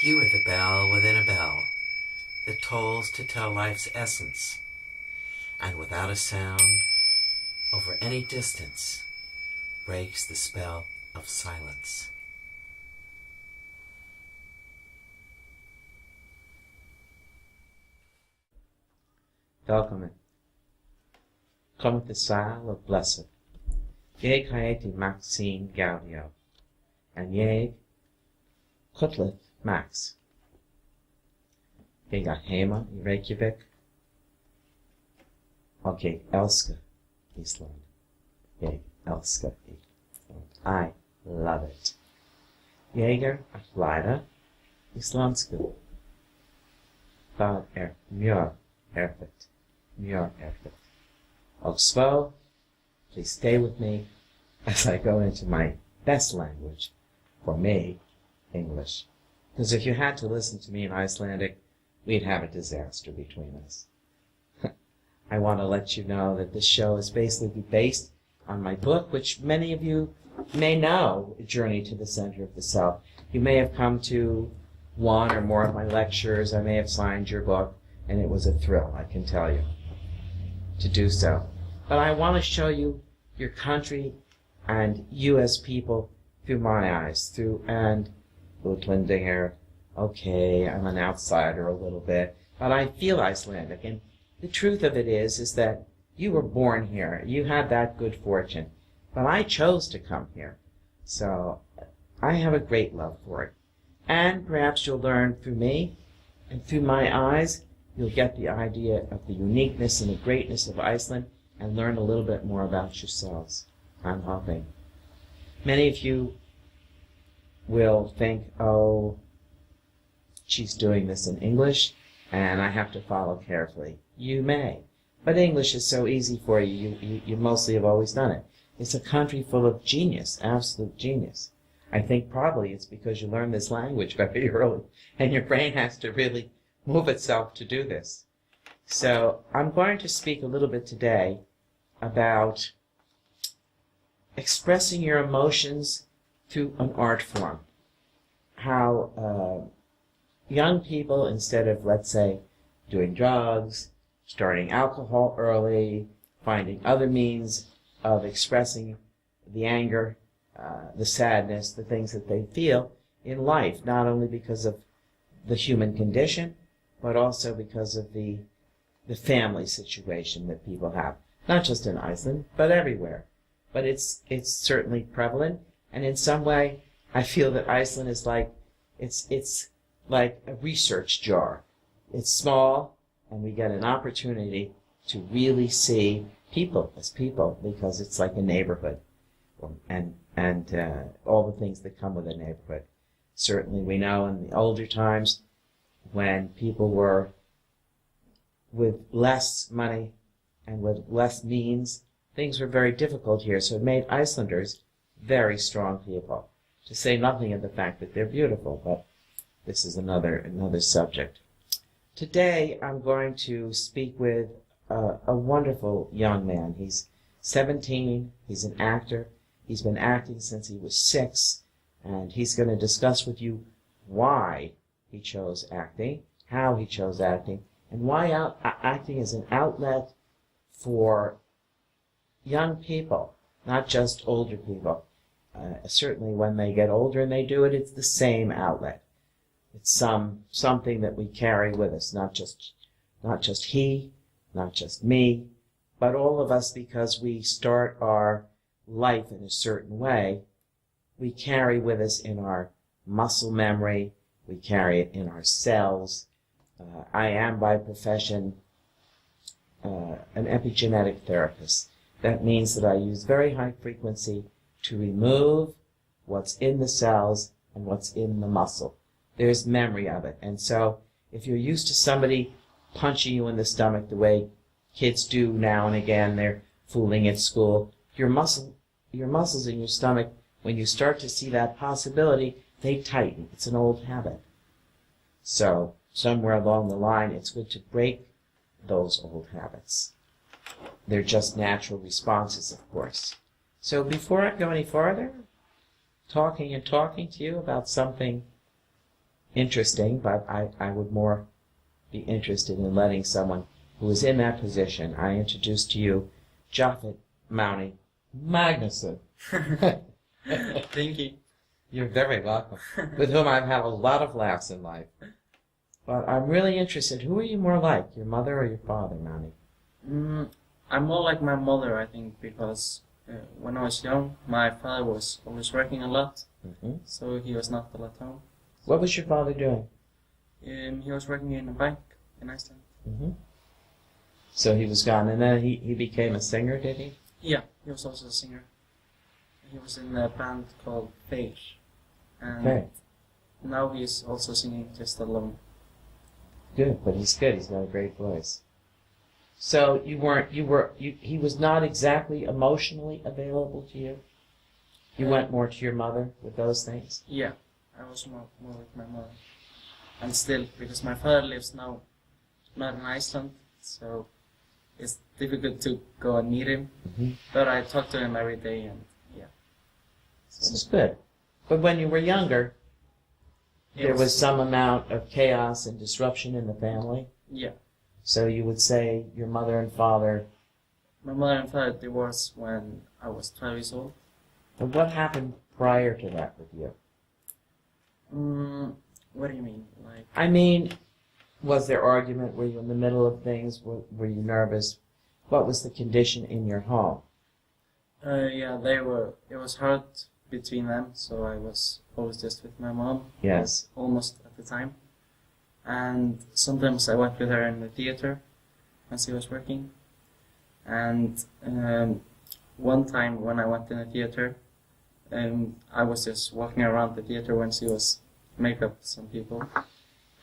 You are the bell within a bell that tolls to tell life's essence, and without a sound, over any distance, breaks the spell of silence. Welkom. Kom met de zaal of blessed. Jeg heter Maxine Gaudio, en jeg kutlet Max. Jeg hjemme i Reykjavik, og jeg elsker Iceland. Jeg elsker Iceland. I love it. Jeg lærer islandsk. Det mye perfect. Mye perfect. Og so, please stay with me as I go into my best language, for me, English. Because if you had to listen to me in Icelandic, we'd have a disaster between us. I want to let you know that this show is basically based on my book, which many of you may know, Journey to the Center of the Self. You may have come to one or more of my lectures. I may have signed your book, and it was a thrill, I can tell you, to do so. But I want to show you your country and you as people through my eyes, and Utlandinger. Okay, I'm an outsider a little bit, but I feel Icelandic. And the truth of it is that you were born here. You had that good fortune. But I chose to come here. So I have a great love for it. And perhaps you'll learn through me, and through my eyes, you'll get the idea of the uniqueness and the greatness of Iceland and learn a little bit more about yourselves. I'm hoping. Many of you will think, oh, she's doing this in English, and I have to follow carefully. You may. But English is so easy for you. You mostly have always done it. It's a country full of genius, absolute genius. I think probably it's because you learn this language very early, and your brain has to really move itself to do this. So I'm going to speak a little bit today about expressing your emotions through an art form. How young people, instead of, let's say, doing drugs, starting alcohol early, finding other means of expressing the anger, the sadness, the things that they feel in life, not only because of the human condition, but also because of the family situation that people have. Not just in Iceland, but everywhere. But it's certainly prevalent, and in some way, I feel that Iceland is like, it's like a research jar. It's small, and we get an opportunity to really see people as people, because it's like a neighborhood, and all the things that come with a neighborhood. Certainly we know in the older times, when people were with less money and with less means, things were very difficult here, so it made Icelanders very strong people, to say nothing of the fact that they're beautiful, but this is another subject. Today I'm going to speak with a wonderful young man. He's 17, he's an actor, he's been acting since he was 6, and he's going to discuss with you why he chose acting, how he chose acting, and why acting is an outlet for young people, not just older people. Certainly when they get older and they do it, it's the same outlet. It's something that we carry with us, not just he, not just me, but all of us, because we start our life in a certain way. We carry with us in our muscle memory, we carry it in our cells. I am by profession an epigenetic therapist. That means that I use very high frequency to remove what's in the cells and what's in the muscle. There's memory of it. And so if you're used to somebody punching you in the stomach the way kids do now and again, they're fooling at school, your muscles in your stomach, when you start to see that possibility, they tighten. It's an old habit. So somewhere along the line, it's good to break those old habits. They're just natural responses, of course. So before I go any farther, talking to you about something interesting, but I would more be interested in letting someone who is in that position. I introduce to you 20Magnu Magnuson. Thank you. You're very welcome. With whom I've had a lot of laughs in life. But I'm really interested. Who are you more like, your mother or your father, Magnu? I'm more like my mother, I think, because when I was young, my father was always working a lot, so he was not a lot home. What was your father doing? He was working in a bank in Iceland. So he was gone, and then he became a singer, did he? Yeah, he was also a singer. He was in a band called Fair, and Okay. now he's also singing just alone. Good, but he's good. He's got a great voice. So he was not exactly emotionally available to you? You went more to your mother with those things? Yeah, I was more with my mother. And still, because my father lives now not in Iceland, so it's difficult to go and meet him. But I talk to him every day, and yeah. This is good. But when you were younger, there was some amount of chaos and disruption in the family? Yeah. So you would say your mother and father... My mother and father divorced when I was 12 years old. And what happened prior to that with you? What do you mean? Like, I mean, was there argument? Were you in the middle of things? Were you nervous? What was the condition in your home? yeah, it was hard between them, so I was always just with my mom. Yes. Almost at the time. And sometimes I went with her in the theater when she was working. And one time when I went in the theater, I was just walking around the theater when she was makeup some people.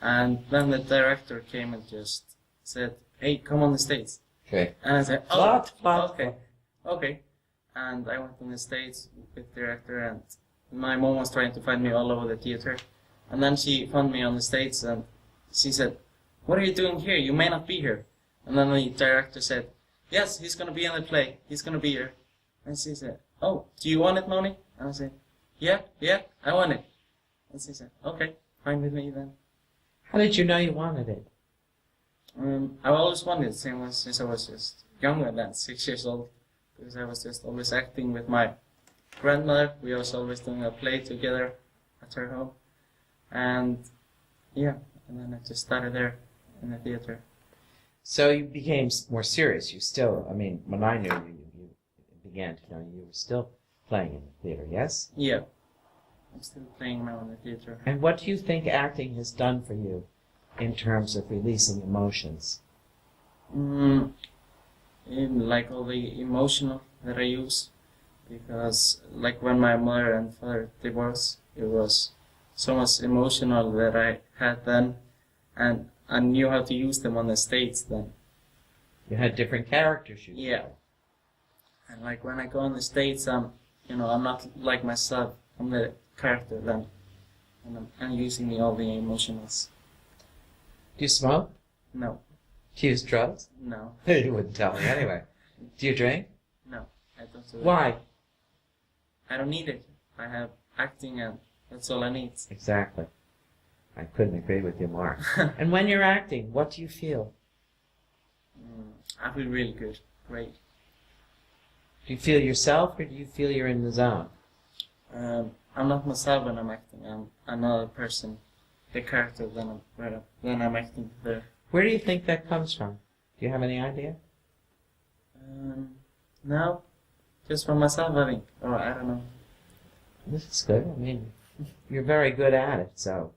And then the director came and just said, "Hey, come on the stage." Okay. And I said, What? Okay. And I went on the stage with the director, and my mom was trying to find me all over the theater. And then she found me on the stage, and she said, "What are you doing here? You may not be here." And then the director said, "Yes, he's going to be in the play. He's going to be here." And she said, "Oh, do you want it, Moni?" And I said, Yeah, I want it." And she said, "Okay, fine with me then." How did you know you wanted it? I always wanted it since I was just younger than 6 years old, because I was just always acting with my grandmother. We was always doing a play together at her home. And yeah, and then I just started there in the theater. So you became more serious. You still, I mean, when I knew you, you began to know you were still playing in the theater, yes? Yeah, I'm still playing now in the theater. And what do you think acting has done for you in terms of releasing emotions? In like all the emotional that I use, because like when my mother and father divorced, it was so much emotional that I had then, and I knew how to use them on the stage then. You had different characters. Yeah. And like when I go on the stage, I'm not like myself. I'm the character then, and I'm using all the emotionals. Do you smoke? No. Do you use drugs? No. You wouldn't tell me anyway. Do you drink? No, I don't do it. Why? I don't need it. I have acting, and that's all I need. Exactly. I couldn't agree with you more. And when you're acting, what do you feel? I feel really good. Great. Do you feel yourself, or do you feel you're in the zone? I'm not myself when I'm acting. I'm another person, the character then I'm acting there. Where do you think that comes from? Do you have any idea? No, just for myself, I think. Or I don't know. This is good. I mean, you're very good at it, so.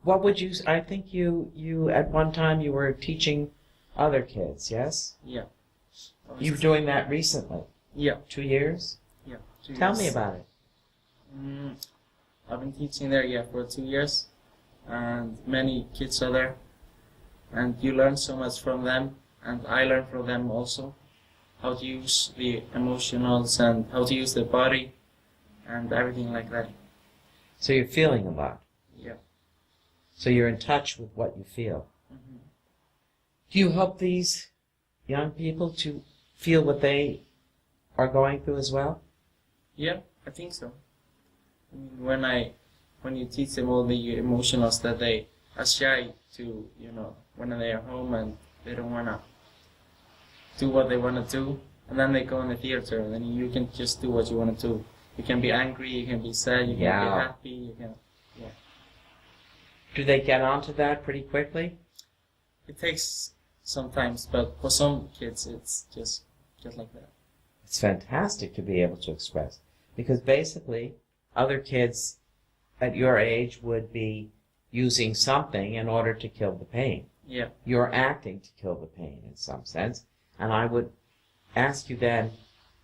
What would you, I think you at one time you were teaching other kids, yes? Yeah. You were doing that recently? Yeah. 2 years? Yeah. 2 years. Tell me about it. I've been teaching there, for 2 years. And many kids are there. And you learn so much from them. And I learn from them also. How to use the emotionals and how to use the body. And everything like that. So you're feeling a lot. Yeah. So you're in touch with what you feel. Do you help these young people to feel what they are going through as well? Yeah, I think so. I mean, when I when you teach them all the emotionals that they are shy to, when they are home and they don't wanna do what they wanna do, and then they go in the theater, and then you can just do what you wanna do. You can be angry, you can be sad, you can be happy, you can, Do they get onto that pretty quickly? It takes sometimes, but for some kids, it's just like that. It's fantastic to be able to express, because basically other kids at your age would be using something in order to kill the pain. Yeah. You're acting to kill the pain in some sense. And I would ask you then,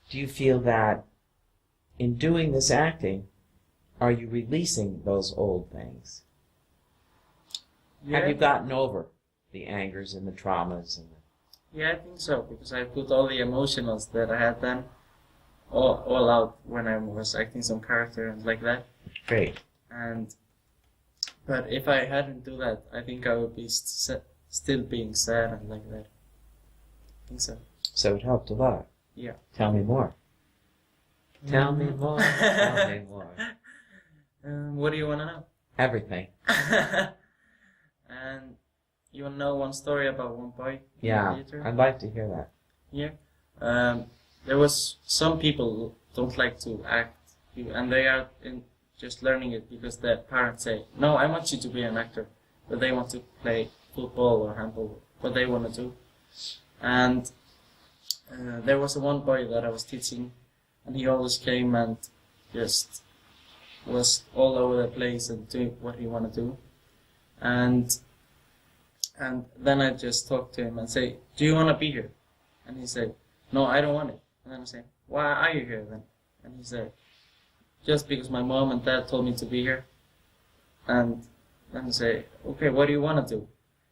do you feel that in doing this acting, are you releasing those old things? Yeah. Have you gotten over the angers and the traumas? Yeah, I think so, because I put all the emotionals that I had then all out when I was acting some character and like that. Great. But if I hadn't do that, I think I would be still being sad and like that. I think so. So it helped a lot. Yeah. Tell me more. Tell me more. Tell me more. What do you want to know? Everything. And you want to know one story about one boy in Yeah, the theater? I'd like to hear that. Yeah. There was some people who don't like to act, and they are just learning it because their parents say, "No, I want you to be an actor," but they want to play football or handball, what they want to do. And there was one boy that I was teaching, and he always came and just was all over the place and doing what he wanted to do. And then I just talked to him and say, "Do you want to be here?" And he said, "No, I don't want it." And then I say, "Why are you here then?" And he said, "Just because my mom and dad told me to be here." And then I say, "Okay, what do you want to do?"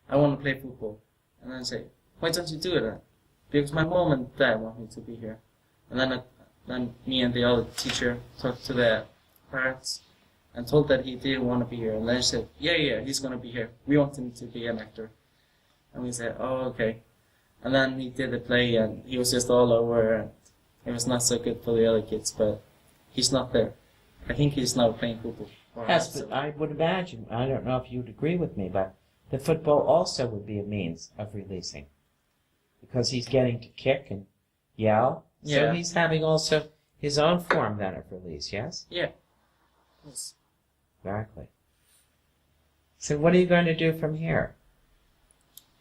"I want to play football." And then I say, "Why don't you do it then?" "Because my mom and dad want me to be here." And then me and the other teacher talked to the parents and told that he didn't want to be here. And then he said, yeah, he's going to be here. We want him to be an actor. And we said, "Oh, okay." And then he did the play, and he was just all over, and it was not so good for the other kids, but he's not there. I think he's now playing football. Yes, but I would imagine, I don't know if you would agree with me, but the football also would be a means of releasing. Because he's getting to kick and yell. Yeah. So he's having also his own form then of release, yes? Yeah. Yes. Exactly. So what are you going to do from here?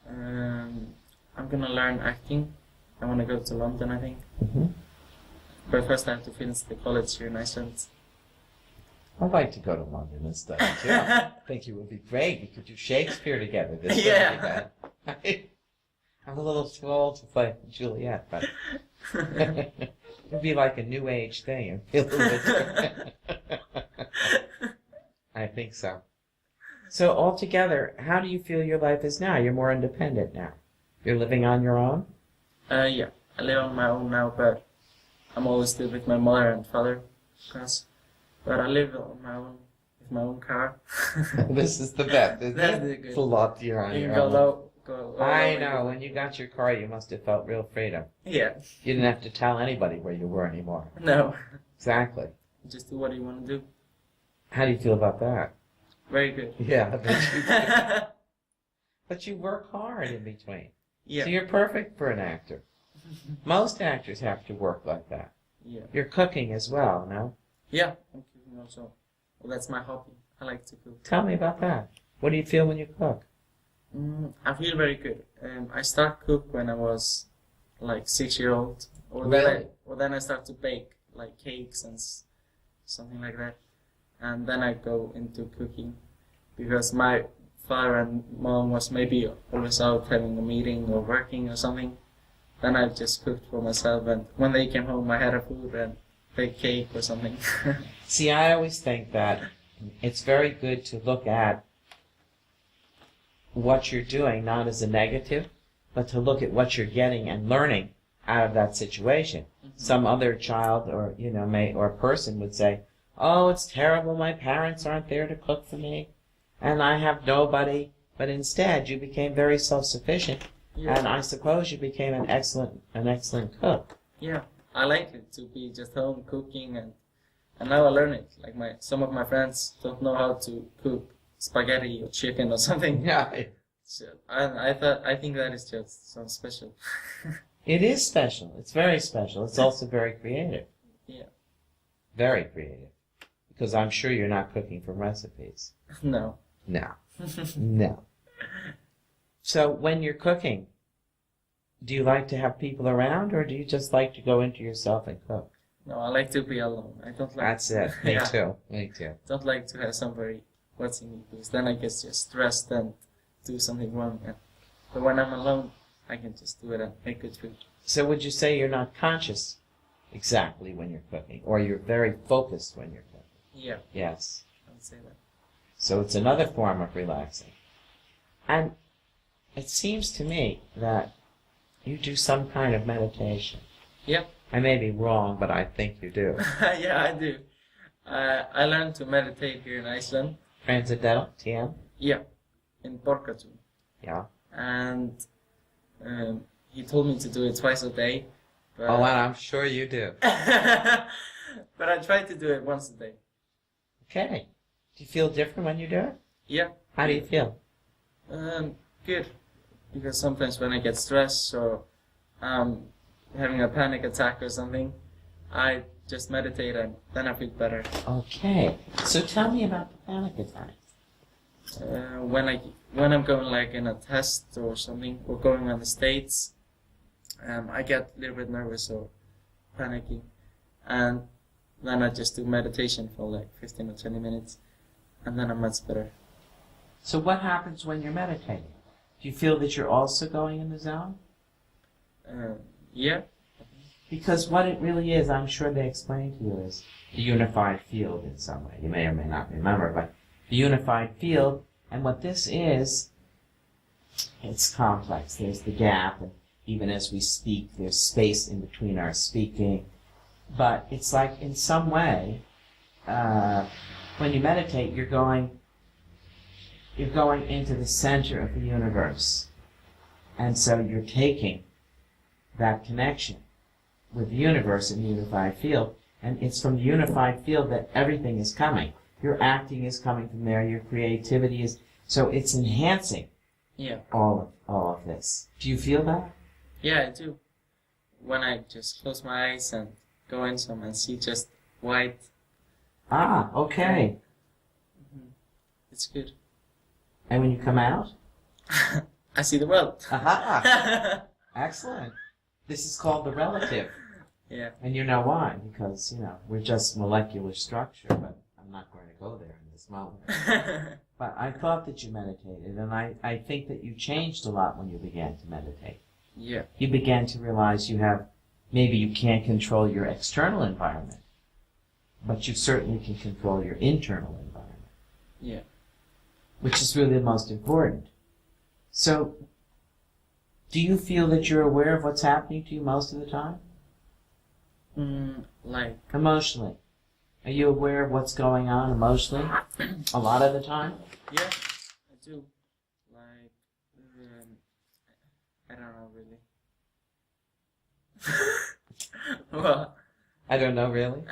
I'm going to learn acting. I want to go to London, I think. Mm-hmm. But first I have to finish the college here in Iceland. I'd like to go to London and study too. I think it would be great. We could do Shakespeare together. This would be good. I'm a little too old to play Juliet, but it would be like a new age thing. I think so. So altogether, how do you feel your life is now? You're more independent now. You're living on your own? Yeah. I live on my own now, but I'm always still with my mother and father. But I live on my own with my own car. This is the best. That's good. It's a lot you're on You your can own. go I know. When you got your car, you must have felt real freedom. Yeah. You didn't have to tell anybody where you were anymore. No. Exactly. Just do what you want to do. How do you feel about that? Very good. Yeah, I bet you do. But you work hard in between. Yeah. So you're perfect for an actor. Most actors have to work like that. Yeah. You're cooking as well, no? Yeah. I'm cooking also. Well, that's my hobby. I like to cook. Tell me about that. What do you feel when you cook? I feel very good. I start cook when I was like 6-year-old. Really? Then I start to bake like cakes and something like that. And then I go into cooking because my father and mom was maybe always out having a meeting or working or something. Then I just cooked for myself, and when they came home I had a food and baked cake or something. See, I always think that it's very good to look at what you're doing, not as a negative, but to look at what you're getting and learning out of that situation. Mm-hmm. Some other child or, or person would say, "Oh, it's terrible, my parents aren't there to cook for me, and I have nobody." But instead, you became very self-sufficient, and I suppose you became an excellent cook. Yeah, I like it to be just home cooking, and now I learn it. Like some of my friends don't know how to cook spaghetti or chicken or something. Yeah. So, I think that is just so special. It is special. It's very special. It's also very creative. Yeah. Very creative. Because I'm sure you're not cooking from recipes. No. No. No. So when you're cooking, do you like to have people around, or do you just like to go into yourself and cook? No, I like to be alone. I don't like. That's it. Me Yeah. too. Me too. Don't like to have somebody watching me, because then I get just stressed and do something wrong. But when I'm alone, I can just do it and make good food. So would you say you're not conscious exactly when you're cooking, or you're very focused when you're cooking? Yeah, Yes. I would say that. So it's another form of relaxing. And it seems to me that you do some kind of meditation. Yeah. I may be wrong, but I think you do. Yeah, I do. I learned to meditate here in Iceland. Transcendental, TM? Yeah, in Borgatún. Yeah. And he told me to do it twice a day. But Oh, and I'm sure you do. but I try to do it once a day. Okay. Do you feel different when you do it? Yeah. How do you feel? Good. Because sometimes when I get stressed or having a panic attack or something, I just meditate and then I feel better. Okay. So tell me about the panic attack. When I'm going like in a test or something, or going on the States, I get a little bit nervous or panicky, and then I just do meditation for like 15 or 20 minutes, and then I'm much better. So what happens when you're meditating? Do you feel that you're also going in the zone? Yeah. Because what it really is, I'm sure they explained to you, is the unified field in some way. You may or may not remember, but the unified field, and what this is, it's complex. There's the gap, and even as we speak, there's space in between our speaking. But it's like, in some way, when you meditate, you're going into the center of the universe. And so you're taking that connection with the universe in the unified field, and it's from the unified field that everything is coming. Your acting is coming from there, your creativity is, so it's enhancing all of this. Do you feel that? Yeah, I do. When I just close my eyes and go in some and see just white. Ah, okay. It's good. And when you come out? I see the world. Aha! Excellent. This is called the relative. Yeah. And you know why? Because, we're just molecular structure, but I'm not going to go there in this moment. But I thought that you meditated, and I think that you changed a lot when you began to meditate. Yeah. You began to realize maybe you can't control your external environment, but you certainly can control your internal environment. Yeah. Which is really the most important. So, do you feel that you're aware of what's happening to you most of the time? Like... Emotionally. Are you aware of what's going on emotionally a lot of the time? Yeah, I do. Like, I don't know really. Well, I don't know, really.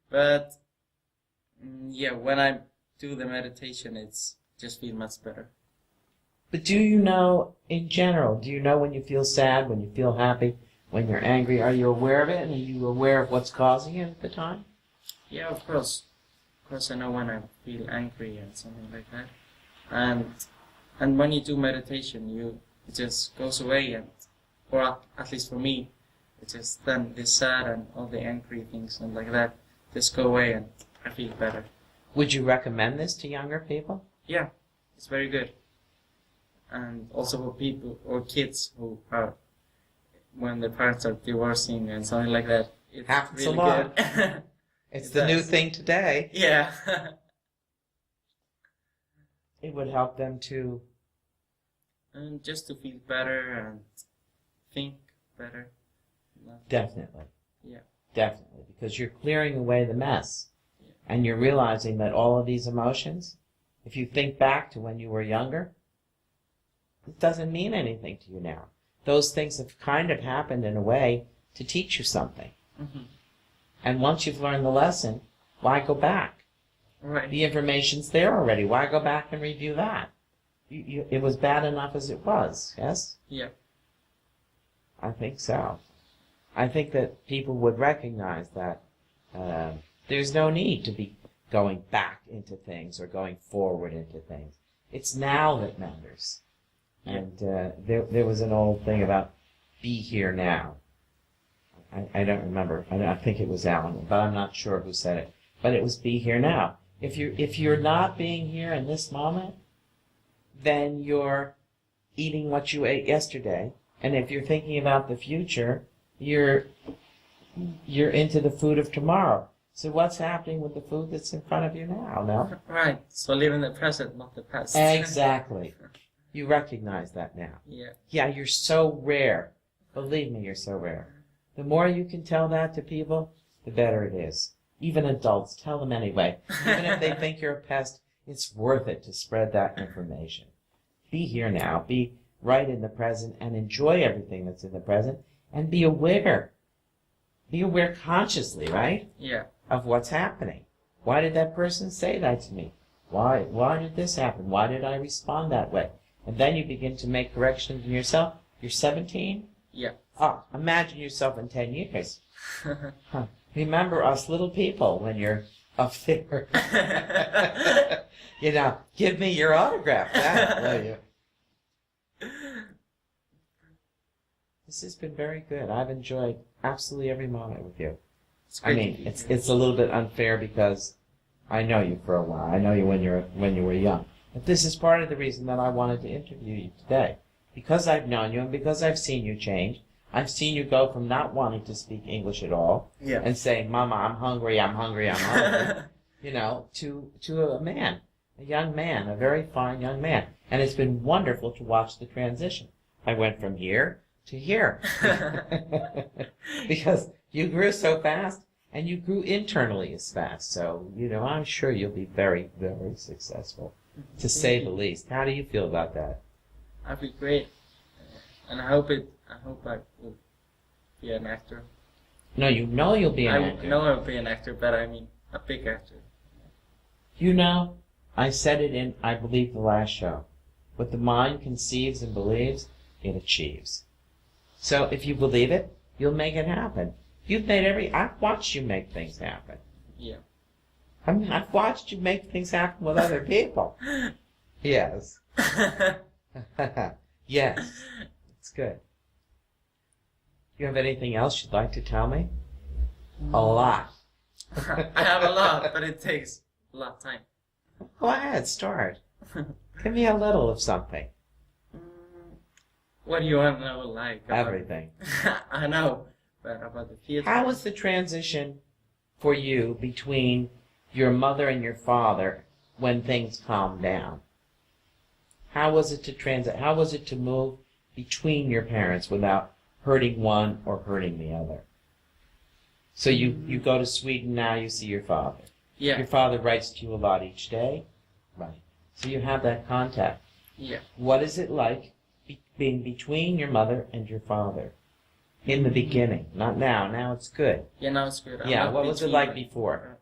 but, yeah, when I do the meditation, it's just feel much better. But do you know, in general, do you know when you feel sad, when you feel happy, when you're angry? Are you aware of it, and are you aware of what's causing it at the time? Yeah, of course. Of course, I know when I feel angry and something like that. And when you do meditation, it just goes away, or at least for me, it just then the sad and all the angry things and like that just go away, and I feel better. Would you recommend this to younger people? Yeah, it's very good. And also for people or kids who are, when the parents are divorcing and something like that, it's Happens really a lot. good. It's the new thing today. Yeah. It would help them to... And just to feel better and think better. Definitely. Yeah. Definitely. Because you're clearing away the mess. Yeah. And you're realizing that all of these emotions, if you think back to when you were younger, it doesn't mean anything to you now. Those things have kind of happened in a way to teach you something. Mm-hmm. And once you've learned the lesson, why go back? Right. The information's there already. Why go back and review that? It was bad enough as it was, yes? Yeah. I think so. I think that people would recognize that there's no need to be going back into things or going forward into things. It's now that matters. Yeah. And there was an old thing about be here now. I don't remember. I think it was Alan, but I'm not sure who said it. But it was be here now. If you're not being here in this moment, then you're eating what you ate yesterday. And if you're thinking about the future, you're into the food of tomorrow. So what's happening with the food that's in front of you now? No? Right. So live in the present, not the past. Exactly. You recognize that now. Yeah. Yeah, you're so rare. Believe me, you're so rare. The more you can tell that to people, the better it is. Even adults, tell them anyway. Even if they think you're a pest, it's worth it to spread that information. Be here now. Be right in the present and enjoy everything that's in the present and be aware. Be aware consciously, right? Yeah. Of what's happening. Why did that person say that to me? Why did this happen? Why did I respond that way? And then you begin to make corrections in yourself. You're 17? Yeah. Oh, imagine yourself in 10 years. Huh. Remember us little people when you're up there. Give me your autograph now, will you? This has been very good. I've enjoyed absolutely every moment with you. I mean, it's a little bit unfair because I know you for a while. I know you when you were young. But this is part of the reason that I wanted to interview you today. Because I've known you and because I've seen you change. I've seen you go from not wanting to speak English at all and saying, Mama, I'm hungry, I'm hungry, I'm hungry, to a man, a young man, a very fine young man. And it's been wonderful to watch the transition. I went from here to here. Because you grew so fast and you grew internally as fast. So, I'm sure you'll be very, very successful, to say the least. How do you feel about that? I feel great. And I hope I will be an actor. No, you'll be an actor. I know I'll be an actor, but I mean a big actor. I said it in, I believe, the last show. What the mind conceives and believes, it achieves. So if you believe it, you'll make it happen. I've watched you make things happen. Yeah. I've watched you make things happen with other people. Yes. Yes. It's good. You have anything else you'd like to tell me? A lot. I have a lot, but it takes a lot of time. Go ahead, start. Give me a little of something. What do you want to know, Everything. I know, but about the theater. How was the transition for you between your mother and your father when things calmed down? How was it to How was it to move between your parents without hurting one or hurting the other? So you go to Sweden now, you see your father. Yeah. Your father writes to you a lot each day? Right. So you have that contact. Yeah. What is it like being between your mother and your father? In the beginning, not now. Now it's good. Yeah, now it's good. Yeah, what was it like before?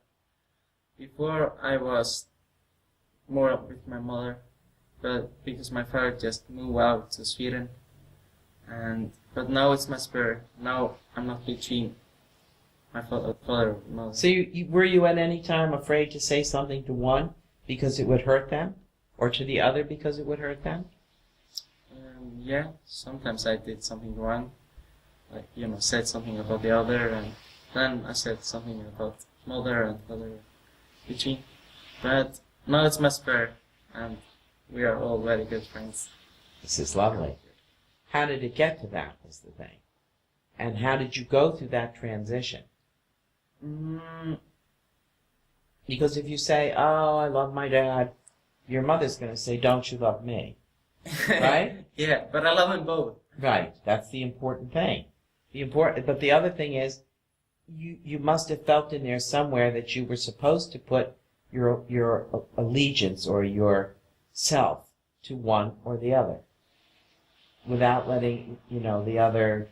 Before I was more with my mother, but because my father just moved out to Sweden, but now it's my spirit. Now I'm not between my father and mother. So were you at any time afraid to say something to one because it would hurt them, or to the other because it would hurt them? Yeah, sometimes I did something wrong, like said something about the other, and then I said something about mother and father between. But now it's my spirit, and we are all very good friends. This is lovely. How did it get to that, is the thing. And how did you go through that transition? Because if you say, oh, I love my dad, your mother's going to say, don't you love me? Right? Yeah, but I love them both. Right. That's the important thing. But the other thing is, you must have felt in there somewhere that you were supposed to put your allegiance or your self to one or the other, without letting the other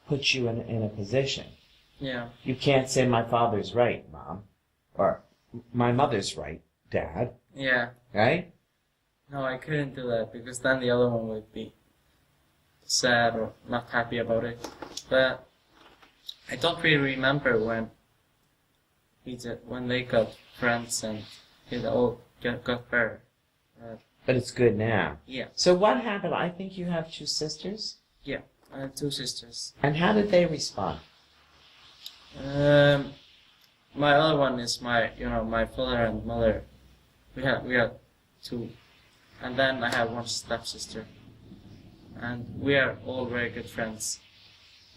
put you in a position. Yeah. You can't say my father's right, Mom, or my mother's right, Dad, Yeah. right? No, I couldn't do that because then the other one would be sad or not happy about it. But I don't really remember when when they got friends and it all got better. But it's good now. Yeah. So what happened? I think you have 2 sisters. Yeah. I have 2 sisters. And how did they respond? My other one is my father and mother. We have 2, and then I have 1 stepsister, and we are all very good friends.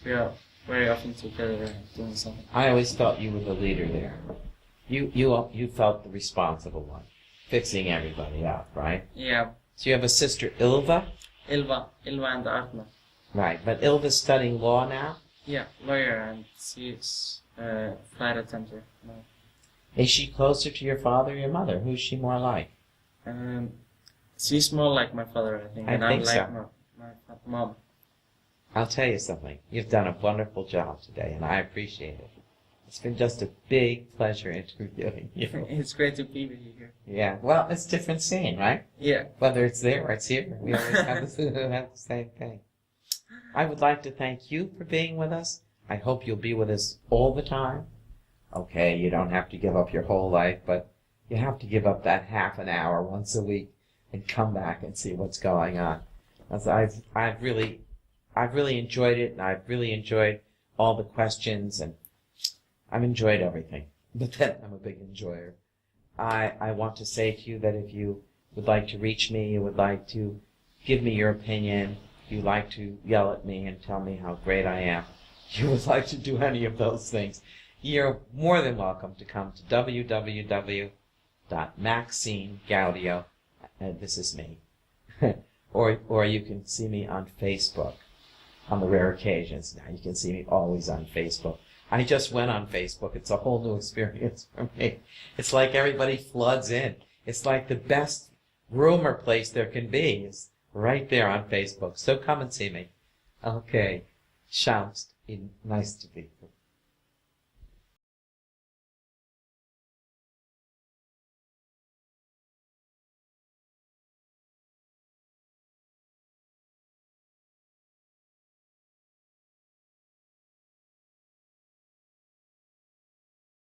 We are very often together and doing something. I always thought you were the leader there. You felt the responsible one, fixing everybody up, right? Yeah. So you have a sister, Ilva? Ilva and Arna. Right, but Ilva's studying law now? Yeah, lawyer, and she's flight attendant now. Is she closer to your father or your mother? Who's she more like? She's more like my father, I think, I and think I'm so. like my mom. I'll tell you something. You've done a wonderful job today, and I appreciate it. It's been just a big pleasure interviewing you. It's great to be with you here. Yeah, well, it's different scene, right? Yeah. Whether it's there or it's here, we always have the same thing. I would like to thank you for being with us. I hope you'll be with us all the time. Okay, you don't have to give up your whole life, but you have to give up that half an hour once a week and come back and see what's going on. As I've really enjoyed it, and I've really enjoyed all the questions, and I've enjoyed everything. But then I'm a big enjoyer. I want to say to you that if you would like to reach me, you would like to give me your opinion, if you'd like to yell at me and tell me how great I am, you would like to do any of those things, you're more than welcome to come to www.maxinegaudio, and this is me, or you can see me on Facebook on the rare occasions. Now you can see me always on Facebook. I just went on Facebook. It's a whole new experience for me. It's like everybody floods in. It's like the best rumor place there can be is right there on Facebook. So come and see me. Okay. Schaumst. Nice to be here.